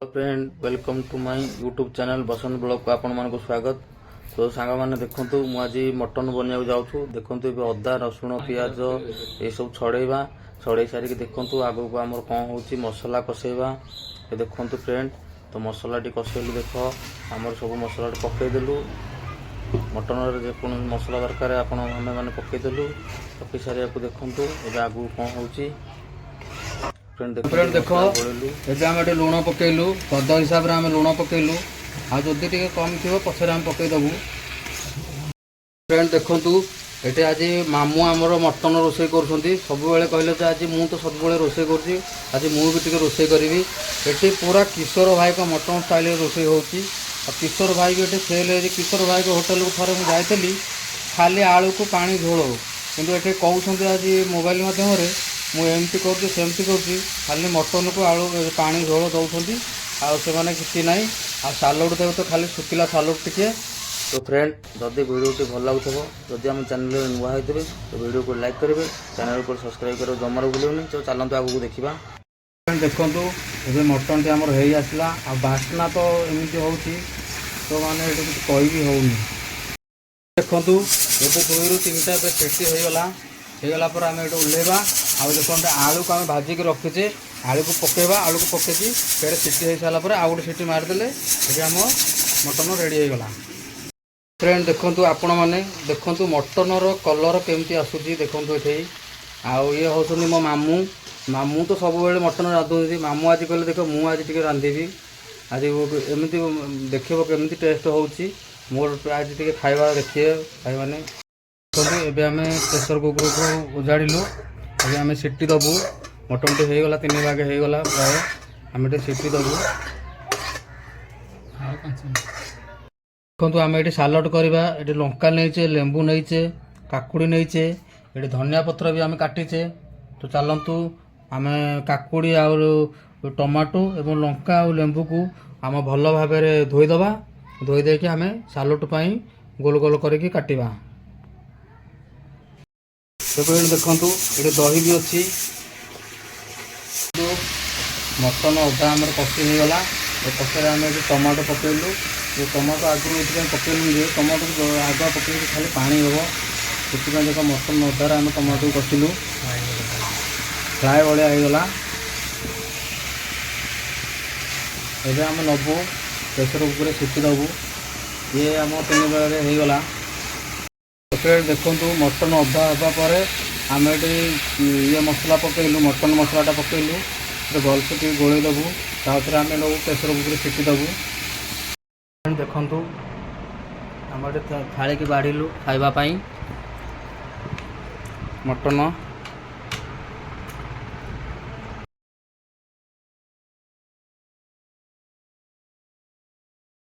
Friend welcome to my YouTube channel Basant blog को आपण मानक स्वागत। तो सांग मैंने देखु मुझे मटन बनिया जाऊँ देखु अदा रसुण पियाज ये सब छड़ेवा छड़े सारिक देखु आग को आम कौन हो मसला कसेवा देखु फ्रेंड। तो मसला टी कसेलु देख आमर सब मसला पकईदेलु मटन जो मसला दरकार आपण मैंने पकईदेलु पकई सारे देखु ए आग कौन हो फ्रेंड देख ये लुण पकेलु पद हिसाब से आम लुण पकेलु आदि कम थी पचर आम पकईदेबू। फ्रेंड देखु ये आज मामू आमर मटन रोसे कर सब कहले आज मु तो सब रोसे कर आज मुझे रोसे करी ये पूरा किशोर भाई का मटन स्टाइल रोसे हो किशोर भाई भी ये फेल है। किशोर भाई को होटेल को थोड़े मुझे जाइली खाली आलू को पानी झोल किंतु ये कहते आज मोबाइल मध्यम मुझे करमती खाली मटन को आलू पानी झोल दौरान आने किसी ना आ सालड देव तो खाली शुखिला सालड टिके। तो फ्रेंड जदि वीडियो टी भल लगुव जदि आम चैनल नुआ होते तो वीडियो को लाइक करेंगे चैनल को सब्सक्राइब कर जमार भूलुनि। तो चलते आगू देखा देखु ये मटन टी आमर हो आसला आ बास्ना तो एमती हो तो माने कही होनी। देखु ये 2 ରୁ 3टा सेटी होगला पर आम ये ओल्लेवा आउ देखो आलू को आम भाजिक रखीचे आलू को पकेवा आलू को पकई फिर सीटी हो सारापर आउ गोटे सीटी मारिदेले ये आम मटन रेडी होगला। फ्रेंड देखु आपण मैंने देखु मटनर कलर केमती आसूसी देखु ये आउ ये हूँ मो मामू मामू तो सब मटन रांधुंती मामू आज कहले देख मु आज टी रांधि आज एमती देख केमती टेस्ट हो मोर आज टी खावा देखिए भाई मैंने एबे आम प्रेसर कुकर को उजाड़िलु अभी आम सीटी दबू मटन टी होगला 3 भाग होगला प्राय आम सीटी दबू। देखो आम ये सालड करवा ये लंका नहींचे लेंबू नहींचे काकुड़ी नहींचे ये धनिया पत्र भी आम काटिचे। तो चलतु आम काकुड़ी आ टमाटो एवं लंका और लेंबू को आम भल भाव धोईदबा धोई देके आम सालड पाई गोल गोल करके काटिबा। देखु ये दही भी अच्छी मटन अदा आम कषि होगला कषार आम टमाटो पकेलु ये टमाटो आगुरी ये पकेलु जे टमाटो आग पकड़ खाली पानी हम से देख मटन अदार आम टमाटो कषिलु फ्राए भाया होगला। एबे आम नबू प्रेसर कुकर सीटी दबू ये आम 3 भाग होगला। फिर देखु मटन अदा हाँपर आम ये मसला पकेलु मटन मसलाटा पकेलु भलसे टी गोल देबू तापर आम नबू प्रेसर कुकर सीटी दबू। देखु आम थाली की बाढ़िलु खाइबा मटन